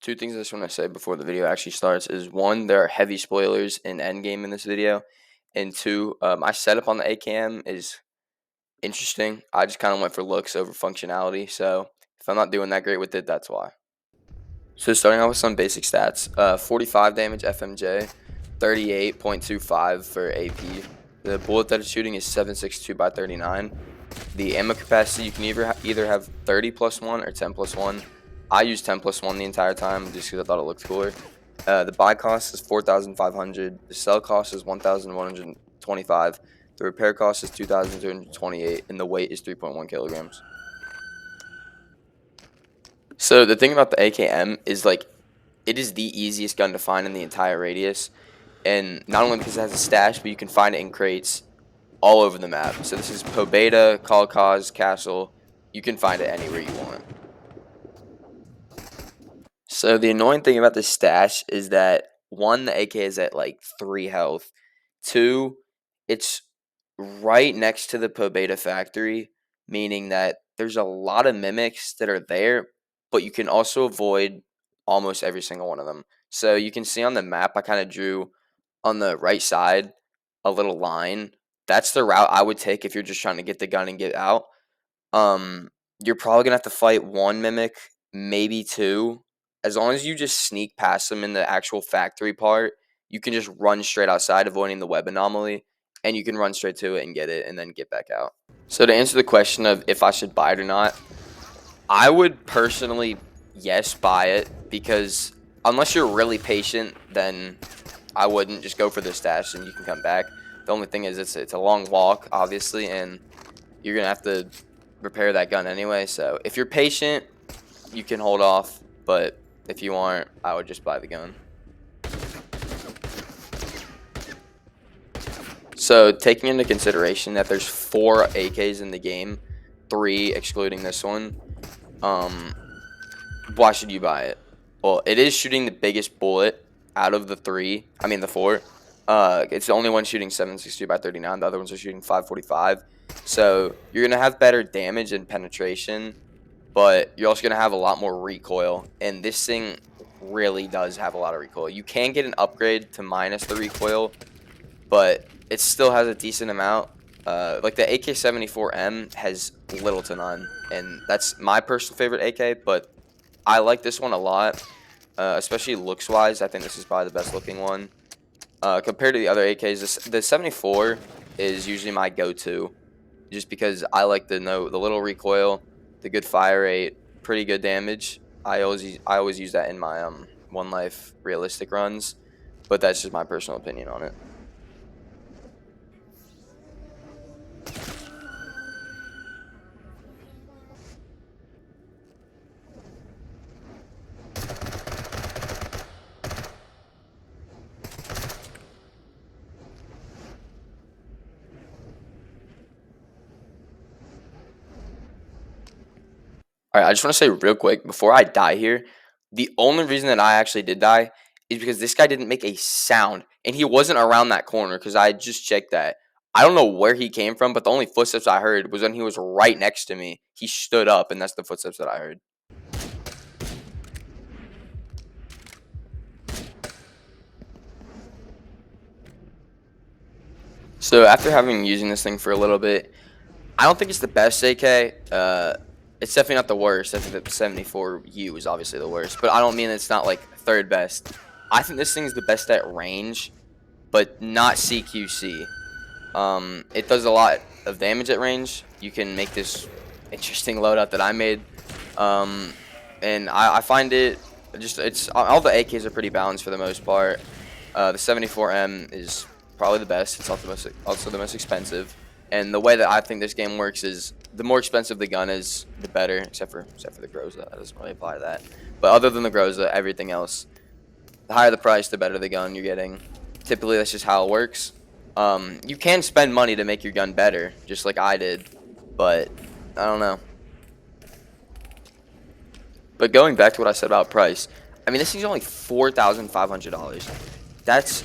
Two things I just want to say before the video actually starts is one, there are heavy spoilers in Endgame in this video, and two, my setup on the AKM is interesting. I just kind of went for looks over functionality, so if I'm not doing that great with it, that's why. So starting out with some basic stats, 45 damage FMJ, 38.25 for AP. The bullet that it's shooting is 7.62 by 39. The ammo capacity, you can either have 30 plus 1 or 10 plus 1. I used 10 plus 1 the entire time just because I thought it looked cooler. The buy cost is 4,500. The sell cost is 1,125. The repair cost is 2,228, and the weight is 3.1 kilograms. So the thing about the AKM is like it is the easiest gun to find in the entire radius, and not only because it has a stash, but you can find it in crates all over the map. So this is Pobeda, Kalkaz, Castle. You can find it anywhere you want. So the annoying thing about this stash is that one, the AK is at like 3 health. Two, it's right next to the Pobeda factory, meaning that there's a lot of mimics that are there, but you can also avoid almost every single one of them. So you can see on the map, I kind of drew on the right side a little line. That's the route I would take if you're just trying to get the gun and get out. You're probably gonna have to fight one mimic, maybe two. As long as you just sneak past them in the actual factory part, you can just run straight outside, avoiding the web anomaly, and you can run straight to it and get it and then get back out. So to answer the question of if I should buy it or not, I would personally, yes, buy it, because unless you're really patient, then I wouldn't. Just go for the stash and you can come back. The only thing is it's a long walk, obviously, and you're going to have to repair that gun anyway. So if you're patient, you can hold off, but if you aren't, I would just buy the gun. So taking into consideration that there's 4 AKs in the game, 3 excluding this one, why should you buy it? Well, it is shooting the biggest bullet out of the 4. It's the only one shooting 7.62 by 39. The other ones are shooting 5.45. So you're going to have better damage and penetration, but you're also going to have a lot more recoil. And this thing really does have a lot of recoil. You can get an upgrade to minus the recoil, but it still has a decent amount. Like the AK-74M has little to none, and that's my personal favorite AK, but I like this one a lot, especially looks-wise. I think this is probably the best-looking one. Compared to the other AKs, the 74 is usually my go-to, just because I like the little recoil, the good fire rate, pretty good damage. I always use that in my One Life realistic runs, but that's just my personal opinion on it. All right, I just want to say real quick before I die here, the only reason that I actually did die is because this guy didn't make a sound, and he wasn't around that corner because I just checked that. I don't know where he came from, but the only footsteps I heard was when he was right next to me. He stood up, and that's the footsteps that I heard. So after using this thing for a little bit, I don't think it's the best AK. It's definitely not the worst. I think the 74U is obviously the worst, but I don't mean it's not like third best. I think this thing is the best at range, but not CQC. It does a lot of damage at range. You can make this interesting loadout that I made, and I find it it's all the AKs are pretty balanced for the most part. The 74M is probably the best. It's also the most expensive. And the way that I think this game works is the more expensive the gun is, the better, except for the Groza. That doesn't really apply to that. But other than the Groza, everything else, the higher the price, the better the gun you're getting. Typically, that's just how it works. You can spend money to make your gun better, just like I did, but I don't know. But going back to what I said about price, I mean, this thing's only $4,500. That's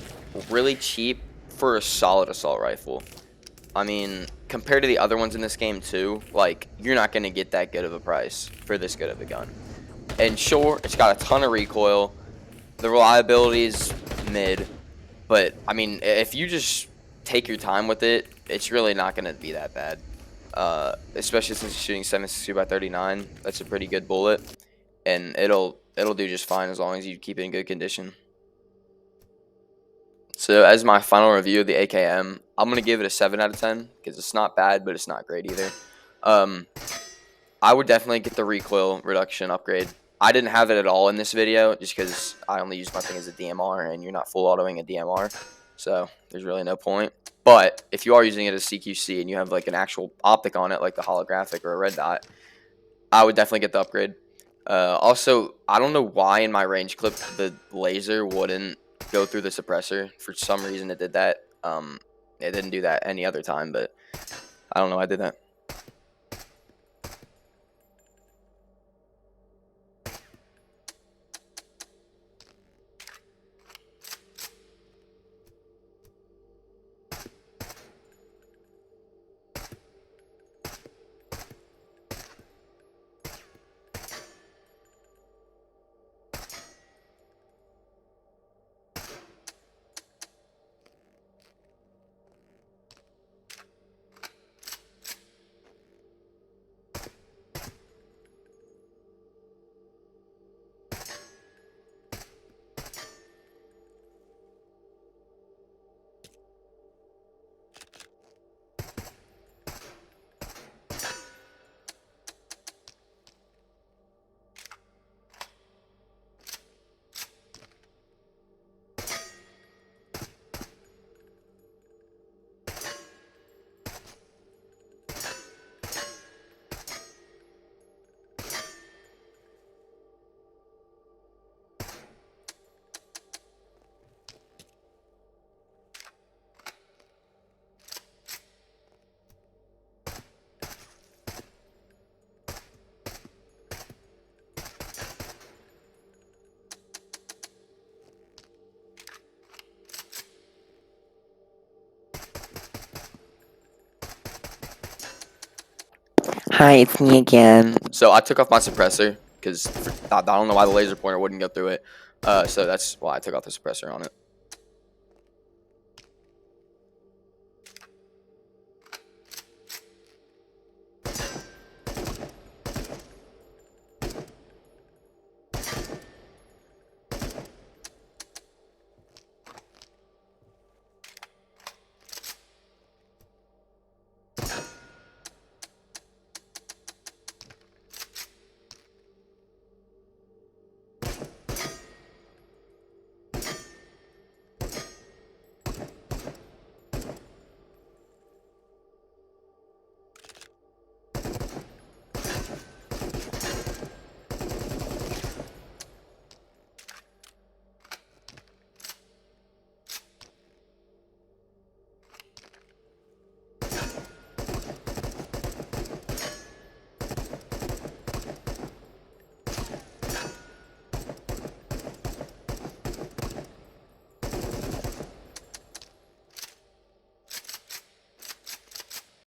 really cheap for a solid assault rifle. I mean, compared to the other ones in this game too, like, you're not going to get that good of a price for this good of a gun. And sure, it's got a ton of recoil. The reliability is mid. But, I mean, if you just take your time with it, it's really not going to be that bad. Especially since you're shooting 7.62 by 39. That's a pretty good bullet. And it'll do just fine as long as you keep it in good condition. So as my final review of the AKM, I'm going to give it a 7 out of 10 because it's not bad, but it's not great either. I would definitely get the recoil reduction upgrade. I didn't have it at all in this video just because I only use my thing as a DMR and you're not full autoing a DMR. So there's really no point. But if you are using it as CQC and you have like an actual optic on it, like the holographic or a red dot, I would definitely get the upgrade. Also, I don't know why in my range clip the laser wouldn't go through the suppressor. For some reason, it did that. It didn't do that any other time, but I don't know why I did that. Hi, it's me again. So I took off my suppressor because I don't know why the laser pointer wouldn't go through it. So that's why I took off the suppressor on it.